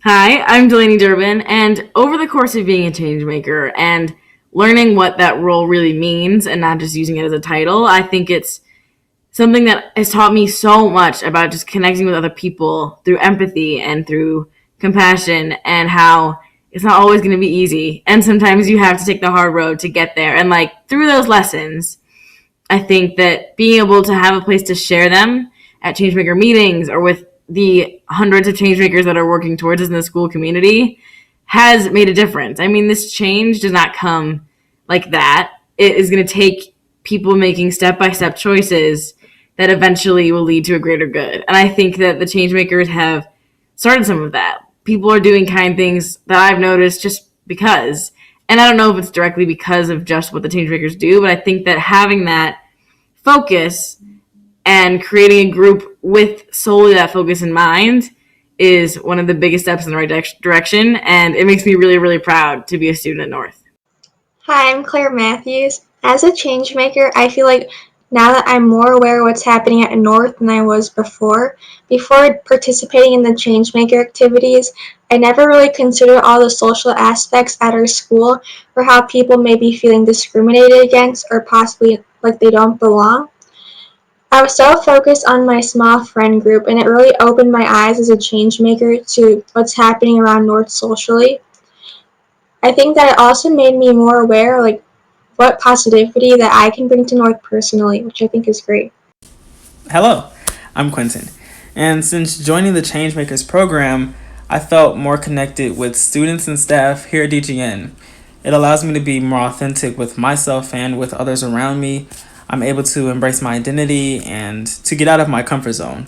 Hi, I'm Delaney Durbin, and over the course of being a change maker and learning what that role really means and not just using it as a title, I think it's something that has taught me so much about just connecting with other people through empathy and through compassion, and how it's not always going to be easy. And sometimes you have to take the hard road to get there. And like through those lessons, I think that being able to have a place to share them at changemaker meetings or with the hundreds of changemakers that are working towards us in the school community has made a difference. I mean, this change does not come like that. It is going to take people making step by step choices that eventually will lead to a greater good. And I think that the changemakers have started some of that. People are doing kind things that I've noticed just because. And I don't know if it's directly because of just what the changemakers do, but I think that having that focus and creating a group with solely that focus in mind is one of the biggest steps in the right direction. And it makes me really, really proud to be a student at North. Hi, I'm Claire Matthews. As a change maker, I feel like now that I'm more aware of what's happening at North than I was before participating in the change maker activities, I never really considered all the social aspects at our school or how people may be feeling discriminated against or possibly like they don't belong. I was so focused on my small friend group, and it really opened my eyes as a change maker to what's happening around North socially. I think that it also made me more aware, like what positivity that I can bring to North personally, which I think is great. Hello, I'm Quentin. And since joining the Changemakers program, I felt more connected with students and staff here at DGN. It allows me to be more authentic with myself and with others around me. I'm able to embrace my identity and to get out of my comfort zone.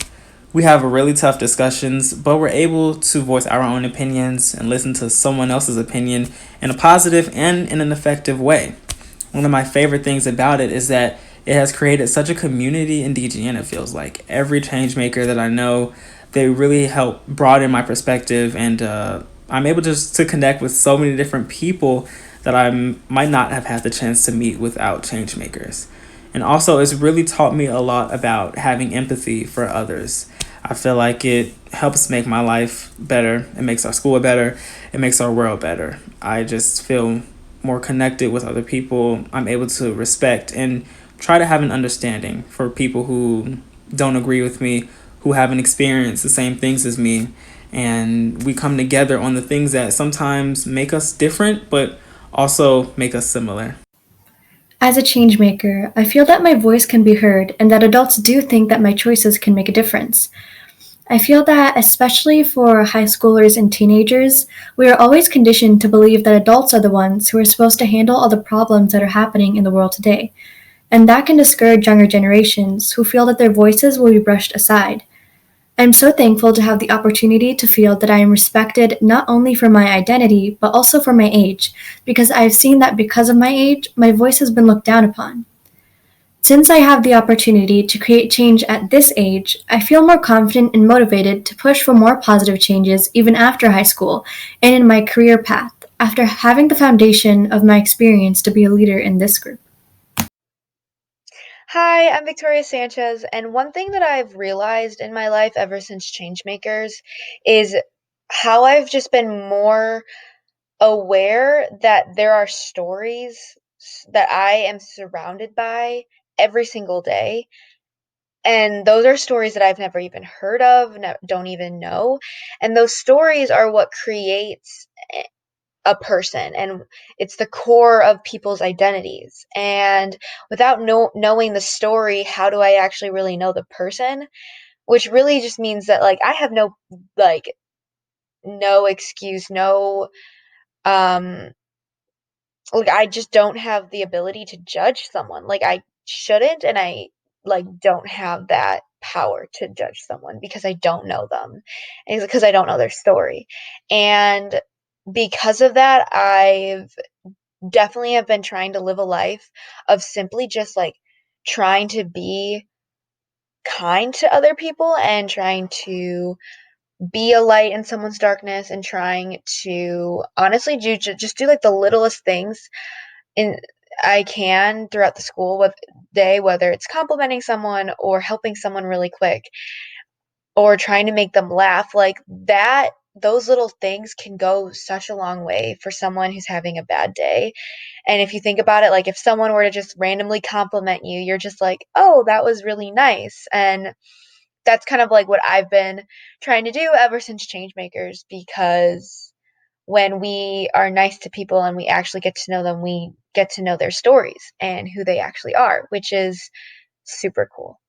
We have really tough discussions, but we're able to voice our own opinions and listen to someone else's opinion in a positive and in an effective way. One of my favorite things about it is that it has created such a community in DGN. It feels like every change maker that I know, they really help broaden my perspective, and I'm able just to connect with so many different people that might not have had the chance to meet without change makers. And also, it's really taught me a lot about having empathy for others. I feel like it helps make my life better. It makes our school better. It makes our world better. I just feel more connected with other people. I'm able to respect and try to have an understanding for people who don't agree with me, who haven't experienced the same things as me. And we come together on the things that sometimes make us different, but also make us similar. As a change maker, I feel that my voice can be heard and that adults do think that my choices can make a difference. I feel that, especially for high schoolers and teenagers, we are always conditioned to believe that adults are the ones who are supposed to handle all the problems that are happening in the world today. And that can discourage younger generations who feel that their voices will be brushed aside. I'm so thankful to have the opportunity to feel that I am respected not only for my identity, but also for my age, because I have seen that because of my age, my voice has been looked down upon. Since I have the opportunity to create change at this age, I feel more confident and motivated to push for more positive changes even after high school and in my career path, after having the foundation of my experience to be a leader in this group. Hi, I'm Victoria Sanchez, and one thing that I've realized in my life ever since Changemakers is how I've just been more aware that there are stories that I am surrounded by every single day. And those are stories that I've never even heard of, don't even know. And those stories are what creates a person, and it's the core of people's identities. And without knowing the story, how do I actually really know the person? Which really just means that like I have like no excuse, no um like I just don't have the ability to judge someone. Like I shouldn't, and I like don't have that power to judge someone because I don't know them. And because I don't know their story. And because of that, I've definitely have been trying to live a life of simply just like trying to be kind to other people and trying to be a light in someone's darkness and trying to honestly just do like the littlest things in I can throughout the school day, whether it's complimenting someone or helping someone really quick or trying to make them laugh. Like that those little things can go such a long way for someone who's having a bad day. And if you think about it, like if someone were to just randomly compliment you, you're just like, oh, that was really nice. And that's kind of like what I've been trying to do ever since Changemakers, because when we are nice to people and we actually get to know them, we get to know their stories and who they actually are, which is super cool.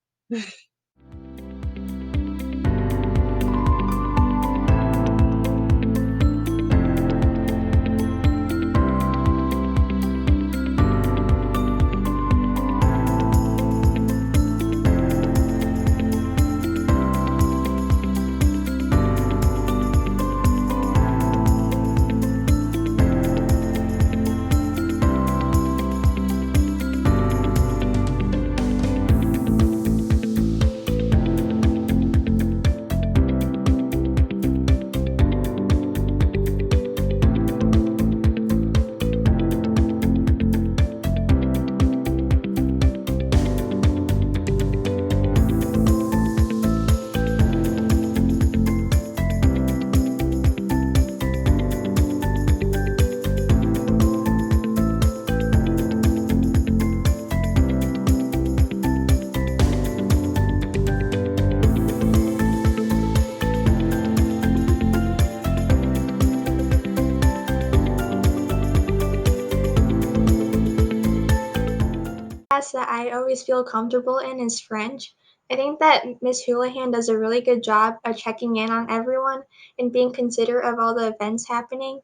Class that I always feel comfortable in is French. I think that Miss Houlihan does a really good job of checking in on everyone and being considerate of all the events happening.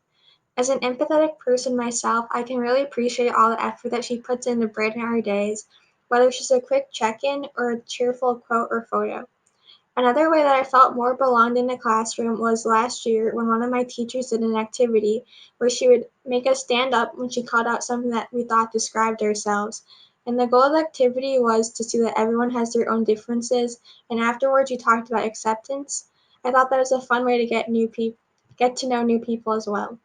As an empathetic person myself, I can really appreciate all the effort that she puts in to brighten our days, whether it's just a quick check-in or a cheerful quote or photo. Another way that I felt more belonged in the classroom was last year when one of my teachers did an activity where she would make us stand up when she called out something that we thought described ourselves. And the goal of the activity was to see that everyone has their own differences, and afterwards we talked about acceptance. I thought that was a fun way to get to know new people as well.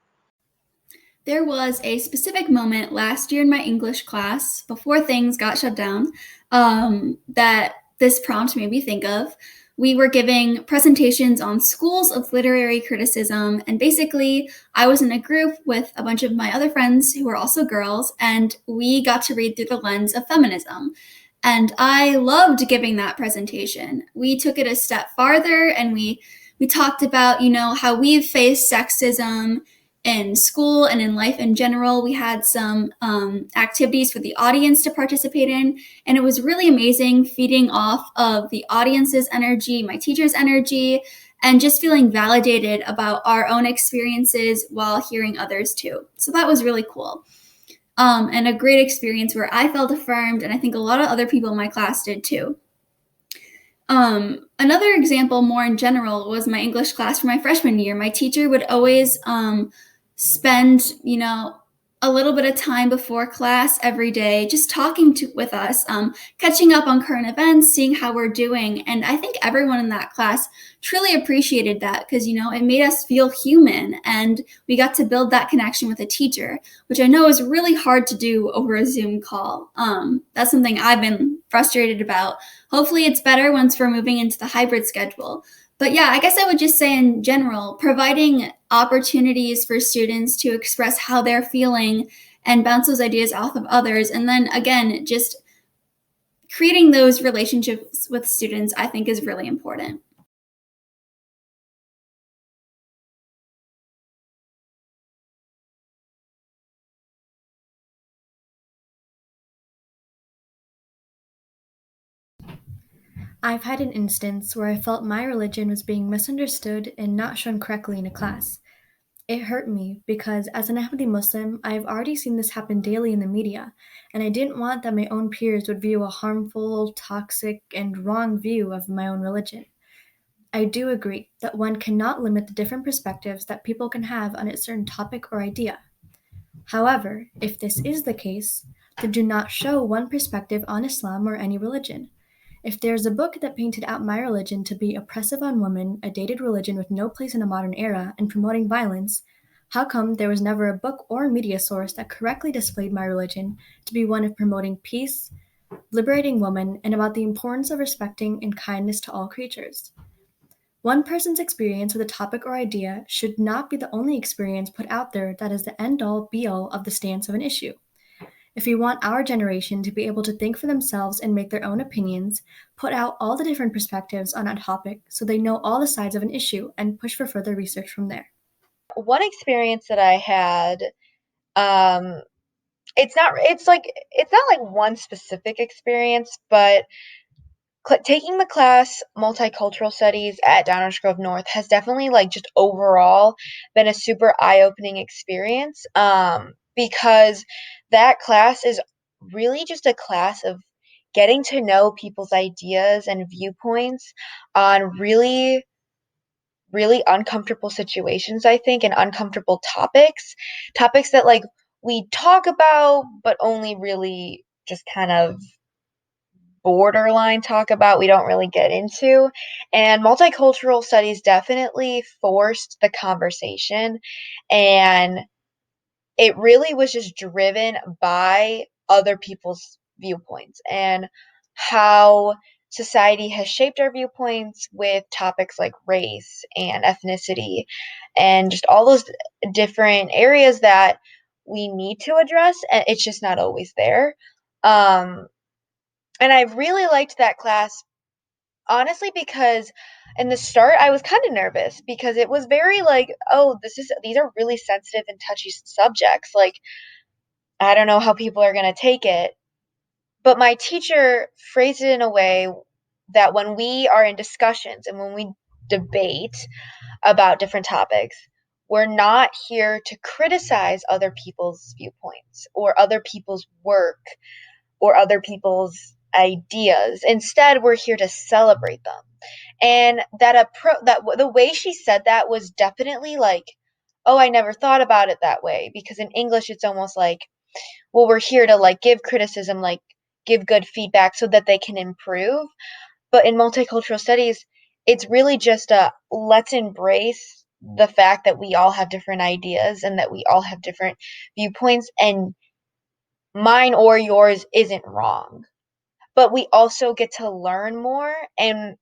There was a specific moment last year in my English class, before things got shut down, that this prompt made me think of. We were giving presentations on schools of literary criticism, and basically, I was in a group with a bunch of my other friends who were also girls, and we got to read through the lens of feminism. And I loved giving that presentation. We took it a step farther, and we talked about, how we've faced sexism in school and in life in general. We had some activities for the audience to participate in, and it was really amazing feeding off of the audience's energy, my teacher's energy, and just feeling validated about our own experiences while hearing others too. So that was really cool. And a great experience where I felt affirmed, and I think a lot of other people in my class did too. Another example more in general was my English class for my freshman year. My teacher would always spend, a little bit of time before class every day just talking with us, catching up on current events, seeing how we're doing. And I think everyone in that class truly appreciated that because, it made us feel human, and we got to build that connection with a teacher, which I know is really hard to do over a Zoom call. That's something I've been frustrated about. Hopefully it's better once we're moving into the hybrid schedule. But yeah, I guess I would just say in general, providing opportunities for students to express how they're feeling and bounce those ideas off of others. And then again, just creating those relationships with students, I think is really important. I've had an instance where I felt my religion was being misunderstood and not shown correctly in a class. It hurt me because, as an Ahmadi Muslim, I have already seen this happen daily in the media, and I didn't want that my own peers would view a harmful, toxic, and wrong view of my own religion. I do agree that one cannot limit the different perspectives that people can have on a certain topic or idea. However, if this is the case, then do not show one perspective on Islam or any religion. If there is a book that painted out my religion to be oppressive on women, a dated religion with no place in a modern era, and promoting violence, how come there was never a book or media source that correctly displayed my religion to be one of promoting peace, liberating women, and about the importance of respecting and kindness to all creatures? One person's experience with a topic or idea should not be the only experience put out there that is the end-all be-all of the stance of an issue. If we want our generation to be able to think for themselves and make their own opinions, put out all the different perspectives on a topic so they know all the sides of an issue and push for further research from there. One experience that I had, um, it's not like one specific experience, but taking the class multicultural studies at Downers Grove North has definitely like just overall been a super eye-opening experience, because that class is really just a class of getting to know people's ideas and viewpoints on really uncomfortable situations, I think, and uncomfortable topics that like we talk about but only really just kind of borderline talk about, we don't really get into. And multicultural studies definitely forced the conversation, and it really was just driven by other people's viewpoints and how society has shaped our viewpoints with topics like race and ethnicity and just all those different areas that we need to address, and it's just not always there. Um, and I really liked that class, honestly, because in the start I was kind of nervous because it was very like, oh, these are really sensitive and touchy subjects. Like, I don't know how people are going to take it. But my teacher phrased it in a way that when we are in discussions and when we debate about different topics, we're not here to criticize other people's viewpoints or other people's work or other people's ideas. Instead, we're here to celebrate them. And the way she said that was definitely like, oh, I never thought about it that way, because in English it's almost like, well, we're here to like give criticism, like give good feedback so that they can improve. But in multicultural studies, it's really just a let's embrace the fact that we all have different ideas and that we all have different viewpoints, and mine or yours isn't wrong. But we also get to learn more, and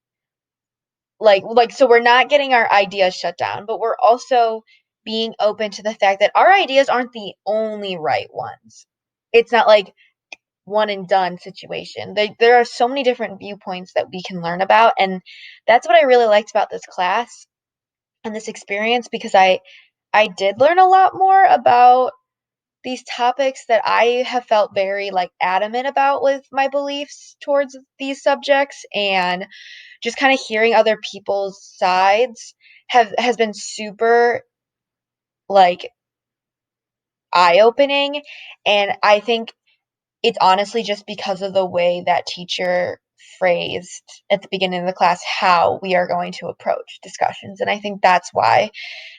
like so we're not getting our ideas shut down, but we're also being open to the fact that our ideas aren't the only right ones. It's not like one and done situation. There are so many different viewpoints that we can learn about, and that's what I really liked about this class and this experience, because I did learn a lot more about these topics that I have felt very like adamant about with my beliefs towards these subjects, and just kind of hearing other people's sides has been super like eye-opening. And I think it's honestly just because of the way that teacher phrased at the beginning of the class how we are going to approach discussions, and I think that's why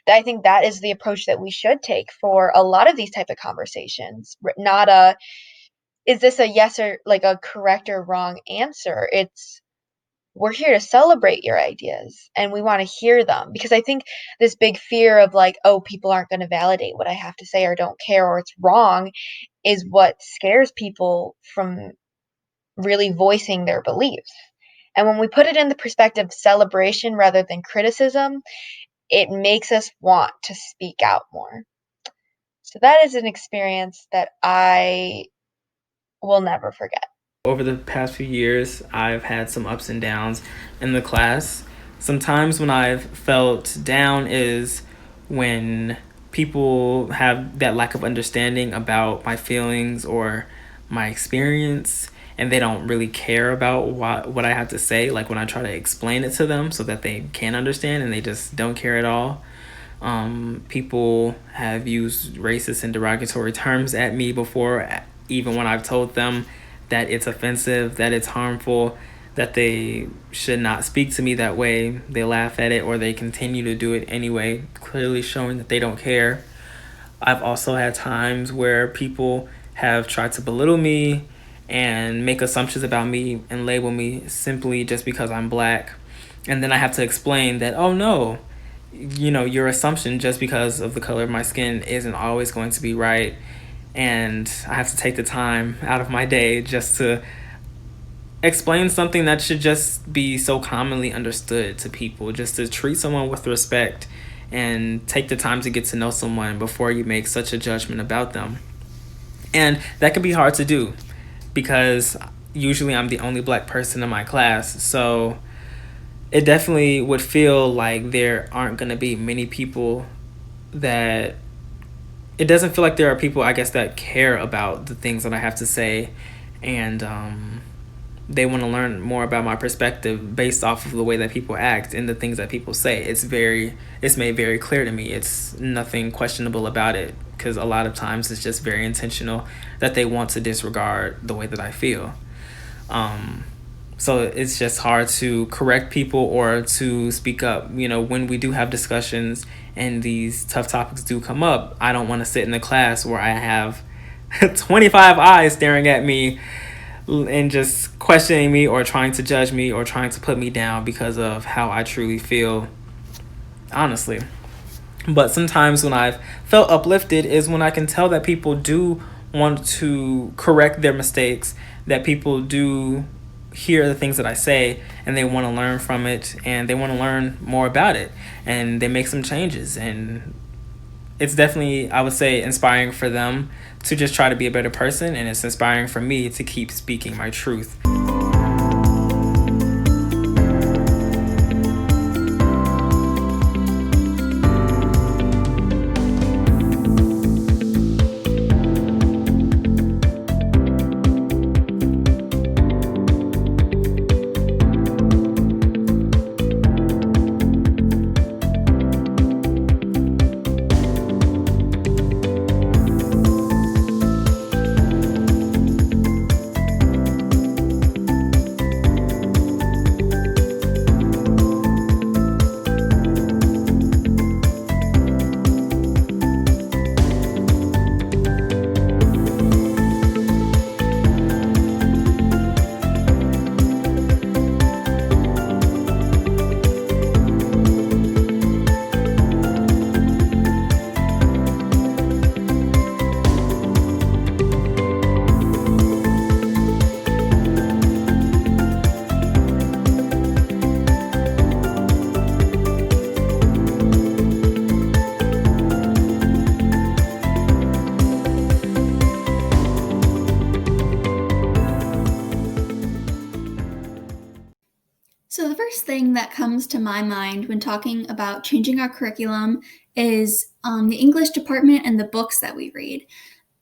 I think that is the approach that we should take for a lot of these type of conversations. Not a, is this a yes or like a correct or wrong answer. It's, we're here to celebrate your ideas and we want to hear them, because I think this big fear of like, oh, people aren't going to validate what I have to say or don't care or it's wrong is what scares people from really voicing their beliefs. And when we put it in the perspective of celebration rather than criticism, it makes us want to speak out more. So that is an experience that I will never forget. Over the past few years, I've had some ups and downs in the class. Sometimes when I've felt down is when people have that lack of understanding about my feelings or my experience, and they don't really care about what I have to say, like when I try to explain it to them so that they can understand, and they just don't care at all. People have used racist and derogatory terms at me before, even when I've told them that it's offensive, that it's harmful, that they should not speak to me that way. They laugh at it or they continue to do it anyway, clearly showing that they don't care. I've also had times where people have tried to belittle me and make assumptions about me and label me simply just because I'm black. And then I have to explain that, oh no, your assumption just because of the color of my skin isn't always going to be right. And I have to take the time out of my day just to explain something that should just be so commonly understood to people, just to treat someone with respect and take the time to get to know someone before you make such a judgment about them. And that can be hard to do because usually I'm the only black person in my class. So it definitely would feel like there aren't going to be many people that it doesn't feel like there are people, I guess, that care about the things that I have to say, and they want to learn more about my perspective based off of the way that people act and the things that people say. It's made very clear to me. It's nothing questionable about it, because a lot of times it's just very intentional that they want to disregard the way that I feel. So it's just hard to correct people or to speak up. When we do have discussions and these tough topics do come up, I don't want to sit in the class where I have 25 eyes staring at me and just questioning me or trying to judge me or trying to put me down because of how I truly feel, honestly. But sometimes when I've felt uplifted is when I can tell that people do want to correct their mistakes, that people do hear the things that I say and they want to learn from it and they want to learn more about it and they make some changes. And it's definitely, I would say, inspiring for them to just try to be a better person, and it's inspiring for me to keep speaking my truth. So, the first thing that comes to my mind when talking about changing our curriculum is the English department and the books that we read.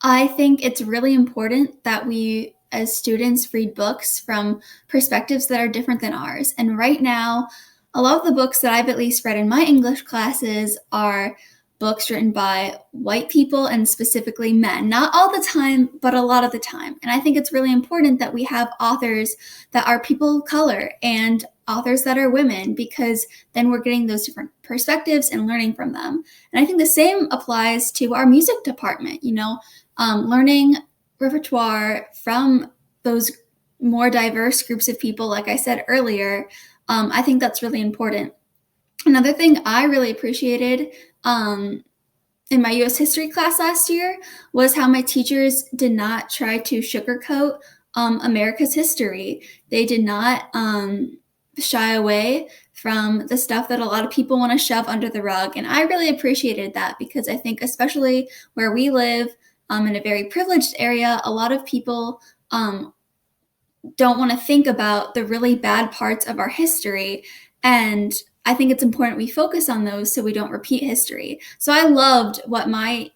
I think it's really important that we, as students, read books from perspectives that are different than ours. And right now, a lot of the books that I've at least read in my English classes are books written by white people and specifically men. Not all the time, but a lot of the time. And I think it's really important that we have authors that are people of color and authors that are women, because then we're getting those different perspectives and learning from them. And I think the same applies to our music department, learning repertoire from those more diverse groups of people, like I said earlier. I think that's really important. Another thing I really appreciated in my US history class last year was how my teachers did not try to sugarcoat America's history. They did not shy away from the stuff that a lot of people want to shove under the rug. And I really appreciated that, because I think especially where we live in a very privileged area, a lot of people don't want to think about the really bad parts of our history. And I think it's important we focus on those so we don't repeat history. So I loved what my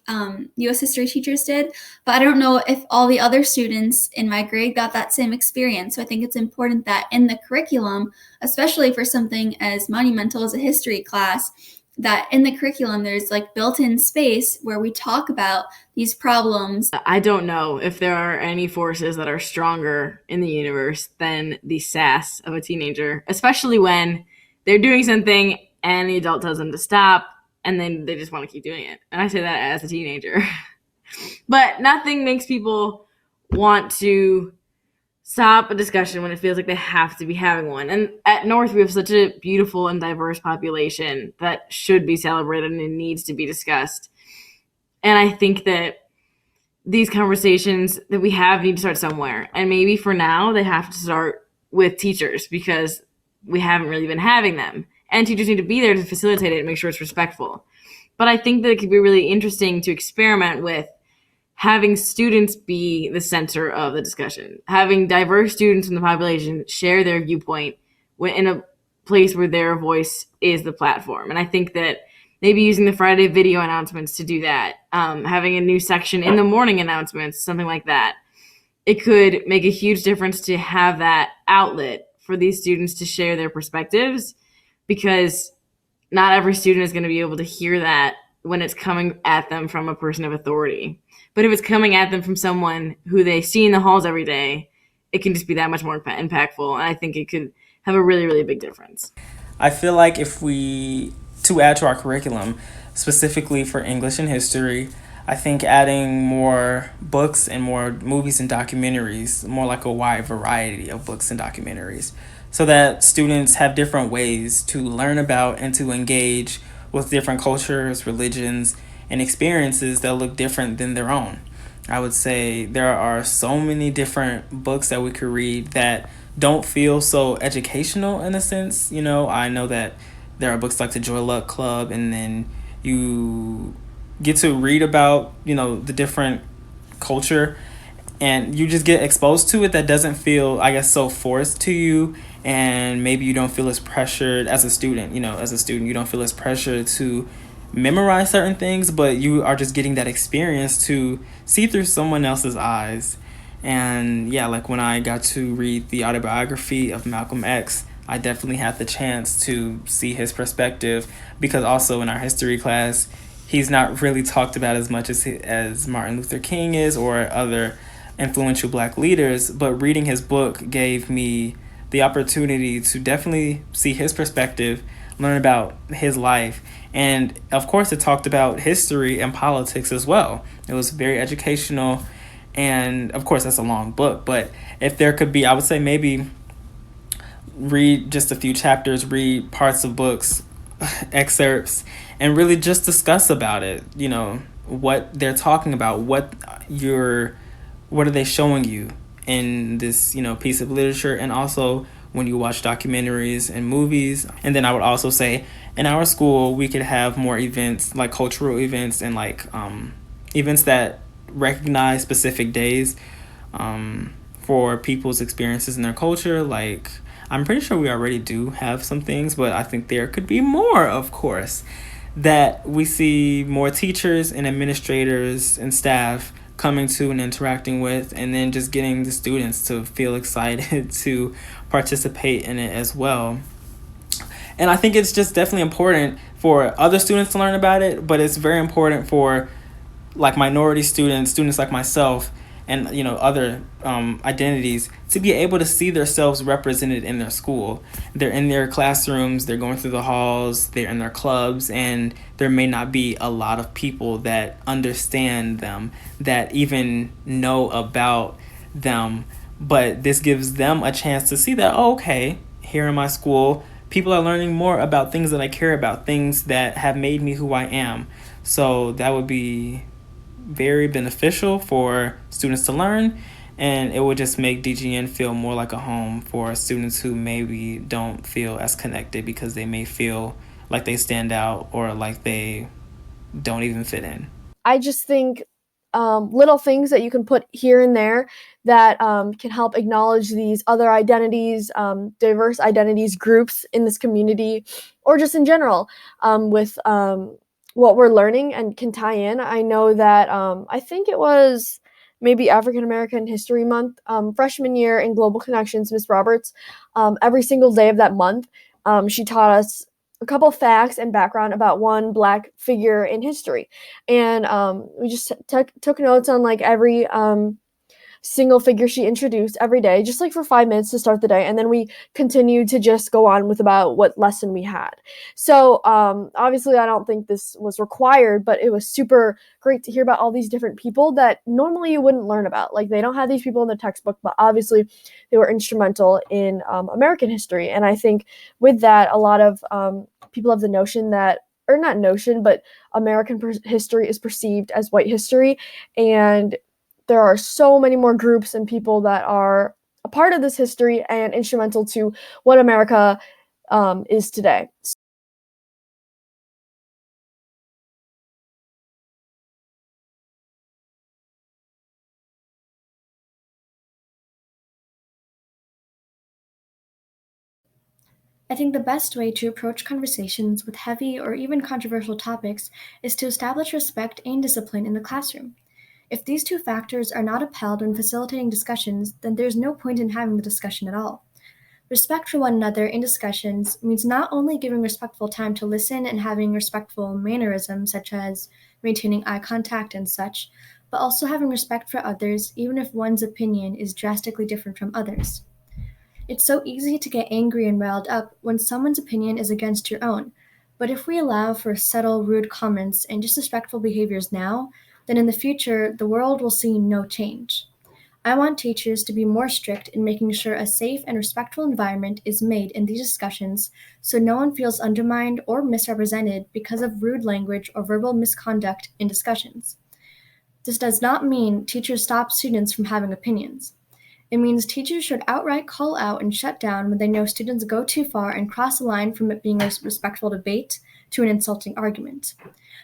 US history teachers did, but I don't know if all the other students in my grade got that same experience. So I think it's important that in the curriculum, especially for something as monumental as a history class, that in the curriculum there's like built-in space where we talk about these problems. I don't know if there are any forces that are stronger in the universe than the sass of a teenager, especially when they're doing something and the adult tells them to stop, and then they just want to keep doing it. And I say that as a teenager. But nothing makes people want to stop a discussion when it feels like they have to be having one. And at North, we have such a beautiful and diverse population that should be celebrated and needs to be discussed. And I think that these conversations that we have need to start somewhere. And maybe for now, they have to start with teachers because we haven't really been having them. And teachers need to be there to facilitate it and make sure it's respectful. But I think that it could be really interesting to experiment with having students be the center of the discussion, having diverse students in the population share their viewpoint in a place where their voice is the platform. And I think that maybe using the Friday video announcements to do that, having a new section in the morning announcements, something like that, it could make a huge difference to have that outlet for these students to share their perspectives, because not every student is going to be able to hear that when it's coming at them from a person of authority. But if it's coming at them from someone who they see in the halls every day, it can just be that much more impactful. And I think it could have a really, really big difference. I feel like to add to our curriculum, specifically for English and history, I think adding more books and more movies and documentaries, more like a wide variety of books and documentaries, so that students have different ways to learn about and to engage with different cultures, religions, and experiences that look different than their own. I would say there are so many different books that we could read that don't feel so educational in a sense. I know that there are books like the Joy Luck Club, and then you get to read about, the different culture, and you just get exposed to it that doesn't feel, I guess, so forced to you. And maybe you don't feel as pressured as a student. You don't feel as pressured to memorize certain things, but you are just getting that experience to see through someone else's eyes. And yeah, like when I got to read the autobiography of Malcolm X, I definitely had the chance to see his perspective, because also in our history class, he's not really talked about as much as Martin Luther King is, or other influential Black leaders. But reading his book gave me the opportunity to definitely see his perspective, learn about his life. And of course, it talked about history and politics as well. It was very educational. And of course, that's a long book. But if there could be, I would say maybe read just a few chapters, read parts of books, excerpts, and really just discuss about it. What they're talking about, what are they showing you in this, piece of literature, and also when you watch documentaries and movies. And then I would also say in our school, we could have more events, like cultural events, and like events that recognize specific days for people's experiences in their culture. Like, I'm pretty sure we already do have some things, but I think there could be more, of course, that we see more teachers and administrators and staff coming to and interacting with, and then just getting the students to feel excited to participate in it as well. And I think it's just definitely important for other students to learn about it, but it's very important for like minority students like myself, and other identities, to be able to see themselves represented in their school. They're in their classrooms, they're going through the halls, they're in their clubs, and there may not be a lot of people that understand them, that even know about them. But this gives them a chance to see that, okay, here in my school, people are learning more about things that I care about, things that have made me who I am. So that would be very beneficial for students to learn, and it would just make DGN feel more like a home for students who maybe don't feel as connected because they may feel like they stand out or like they don't even fit in. I just think little things that you can put here and there that can help acknowledge these other identities, diverse identities, groups in this community, or just in general with what we're learning, and can tie in. I know that I think it was maybe African American History Month, freshman year in Global Connections, Miss Roberts, every single day of that month, she taught us a couple facts and background about one Black figure in history. And we just took notes on like every single figure she introduced every day, just like for 5 minutes to start the day. And then we continued to just go on with about what lesson we had. So obviously I don't think this was required, but it was super great to hear about all these different people that normally you wouldn't learn about. Like, they don't have these people in the textbook, but obviously they were instrumental in American history. And I think with that, a lot of people have the notion that, or not notion, but American history is perceived as white history. And there are so many more groups and people that are a part of this history and instrumental to what America is today. I think the best way to approach conversations with heavy or even controversial topics is to establish respect and discipline in the classroom. If these two factors are not upheld when facilitating discussions, then there's no point in having the discussion at all. Respect for one another in discussions means not only giving respectful time to listen and having respectful mannerisms such as maintaining eye contact and such, but also having respect for others even if one's opinion is drastically different from others. It's so easy to get angry and riled up when someone's opinion is against your own, but if we allow for subtle, rude comments and disrespectful behaviors now, then in the future the world will see no change. I want teachers to be more strict in making sure a safe and respectful environment is made in these discussions so no one feels undermined or misrepresented because of rude language or verbal misconduct in discussions. This does not mean teachers stop students from having opinions. It means teachers should outright call out and shut down when they know students go too far and cross the line from it being a respectful debate to an insulting argument.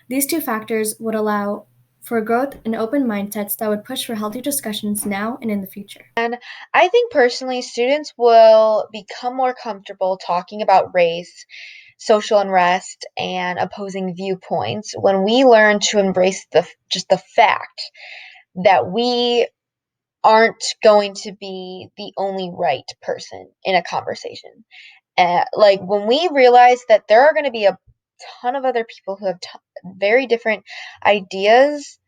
These two factors would allow for growth and open mindsets that would push for healthy discussions now and in the future. I think personally, students will become more comfortable talking about race, social unrest, and opposing viewpoints when we learn to embrace just the fact that we aren't going to be the only right person in a conversation. Like when we realize that there are going to be a ton of other people who have very different ideas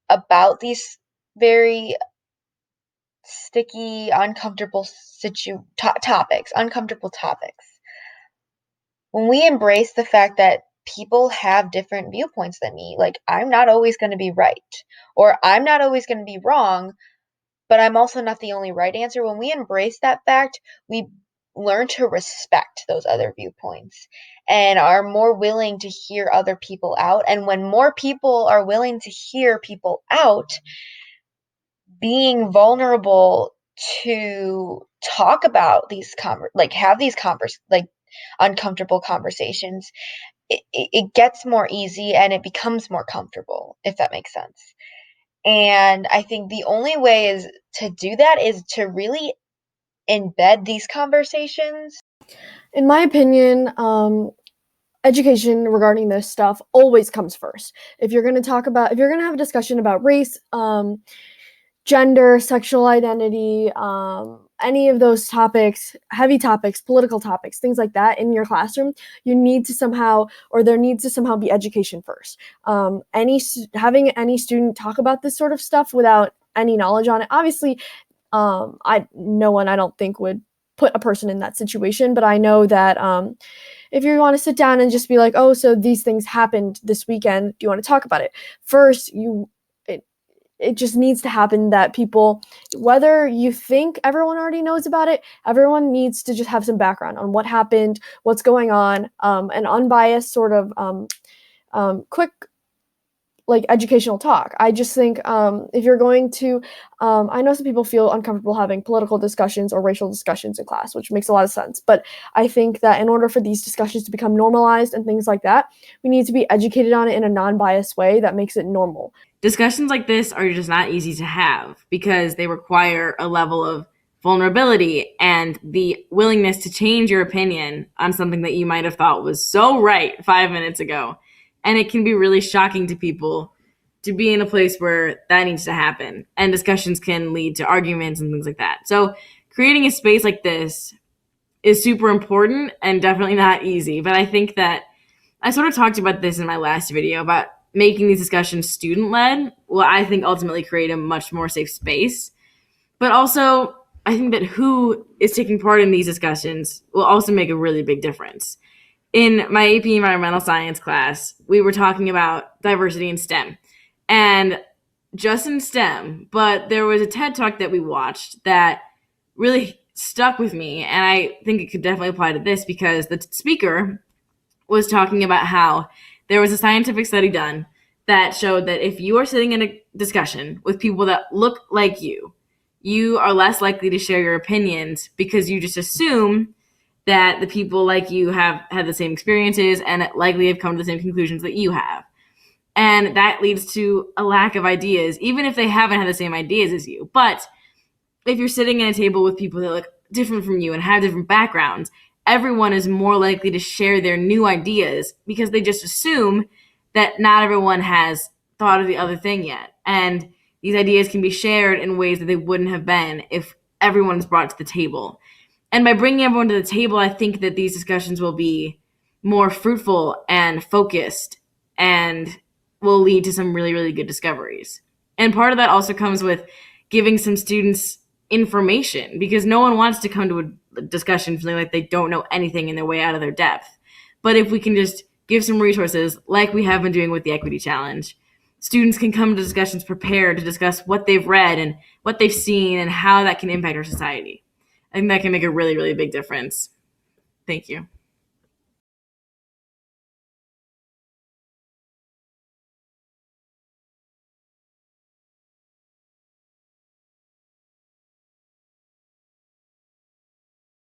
about these very sticky, uncomfortable uncomfortable topics. When we embrace the fact that people have different viewpoints than me, like I'm not always going to be right, or I'm not always going to be wrong, but I'm also not the only right answer. When we embrace that fact, we learn to respect those other viewpoints and are more willing to hear other people out. And when more people are willing to hear people out, being vulnerable to talk about these have these uncomfortable conversations, it gets more easy and it becomes more comfortable, if that makes sense. And I think the only way is to do that is to really embed these conversations. In my opinion, education regarding this stuff always comes first. If you're going to have a discussion about race, gender, sexual identity, any of those topics, heavy topics, political topics, things like that in your classroom, there needs to somehow be education first. Having any student talk about this sort of stuff without any knowledge on it, obviously, no one I don't think would put a person in that situation, but I know that if you want to sit down and just be like, oh, so these things happened this weekend, do you want to talk about it? First, it just needs to happen that people, whether you think everyone already knows about it, everyone needs to just have some background on what happened, what's going on, an unbiased sort of quick educational talk. I just think if you're going to, I know some people feel uncomfortable having political discussions or racial discussions in class, which makes a lot of sense. But I think that in order for these discussions to become normalized and things like that, we need to be educated on it in a non-biased way that makes it normal. Discussions like this are just not easy to have because they require a level of vulnerability and the willingness to change your opinion on something that you might have thought was so right 5 minutes ago. And it can be really shocking to people to be in a place where that needs to happen. And discussions can lead to arguments and things like that. So creating a space like this is super important and definitely not easy. But I think that I sort of talked about this in my last video about making these discussions student-led will, I think, ultimately create a much more safe space. But also, I think that who is taking part in these discussions will also make a really big difference. In my AP Environmental Science class, we were talking about diversity in STEM. And just in STEM, but there was a TED Talk that we watched that really stuck with me. And I think it could definitely apply to this because the speaker was talking about how there was a scientific study done that showed that if you are sitting in a discussion with people that look like you you are less likely to share your opinions because you just assume that the people like you have had the same experiences and likely have come to the same conclusions that you have. And that leads to a lack of ideas, even if they haven't had the same ideas as you. But if you're sitting at a table with people that look different from you and have different backgrounds, everyone is more likely to share their new ideas because they just assume that not everyone has thought of the other thing yet. And these ideas can be shared in ways that they wouldn't have been if everyone is brought to the table. And by bringing everyone to the table, I think that these discussions will be more fruitful and focused and will lead to some really, really good discoveries. And part of that also comes with giving some students information, because no one wants to come to a discussion feeling like they don't know anything in their way out of their depth. But if we can just give some resources like we have been doing with the Equity Challenge, students can come to discussions prepared to discuss what they've read and what they've seen and how that can impact our society. I think that can make a really, really big difference. Thank you.